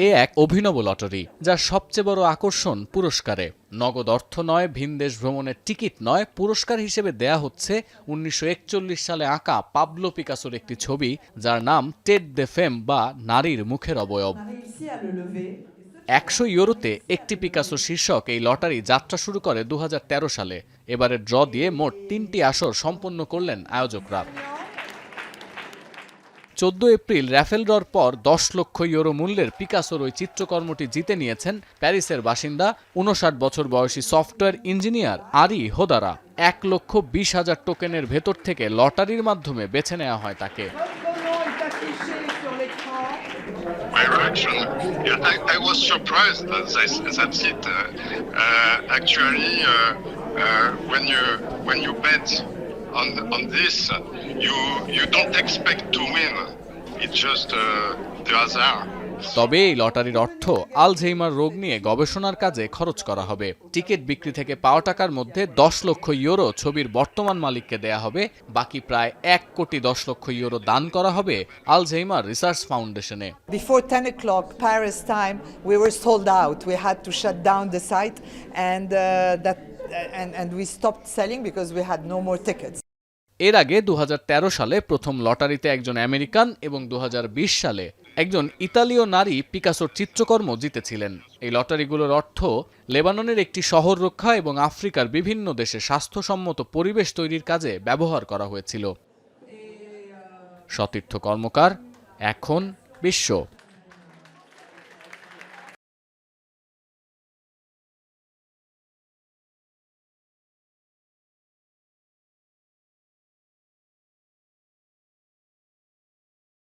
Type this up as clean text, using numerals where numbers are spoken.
এ এক অভিনব লটারি, যার সবচেয়ে বড় আকর্ষণ পুরস্কারে। নগদ অর্থ নয়, ভিনদেশ ভ্রমণের টিকিট নয়, পুরস্কার হিসেবে দেয়া হচ্ছে ১৯৪১ সালে আঁকা পাবলো পিকাসোর একটি ছবি, যার নাম টেট দে ফেম বা নারীর মুখের অবয়ব। ১০০ ইউরোতে একটি পিকাসো শীর্ষক এই লটারি যাত্রা শুরু করে ২০১৩ সালে। এবারের ড্র দিয়ে মোট ৩টি আসর সম্পন্ন করলেন আয়োজকরা। ১৪ এপ্রিল র্যাফেল ড্রর পর ১০ লক্ষ ইউরো মূল্যের পিকাসোর ওই চিত্রকর্মটি জিতে নিয়েছেন প্যারিসের বাসিন্দা ৫৯ বছর বয়সী সফটওয়্যার ইঞ্জিনিয়ার আরি হোদারা। ১,২০,০০০ টোকেনের ভেতর থেকে লটারির মাধ্যমে বেছে নেওয়া হয় তাকে। My reaction, I was surprised that's it. Actually, when you bet on this, you don't expect to win. It's just the hazard. তবে এই লটারির অর্থ আলঝেইমার রোগ নিয়ে গবেষণার কাজে খরচ করা হবে। টিকিট বিক্রি থেকে পাওয়া টাকার মধ্যে ১০ লক্ষ ইউরো ছবির বর্তমান মালিককে দেয়া হবে, বাকি প্রায় ১,১০,০০,০০০ ইউরো দান করা হবে আলঝেইমার রিসার্চ ফাউন্ডেশনে। Before 10 o'clock Paris time, we were sold out. We had to shut down the site, and we stopped selling because we had no more tickets. এর আগে ২০১৩ সালে প্রথম লটারিতে একজন আমেরিকান এবং ২০২০ সালে একজন ইতালীয় নারী পিকাসোর চিত্রকর্ম জিতেছিলেন। এই লটারিগুলোর অর্থ লেবাননের একটি শহর রক্ষা এবং আফ্রিকার বিভিন্ন দেশে স্বাস্থ্যসম্মত পরিবেশ তৈরির কাজে ব্যবহার করা হয়েছিল। সতীর্থ কর্মকার, এখন বিশ্ব।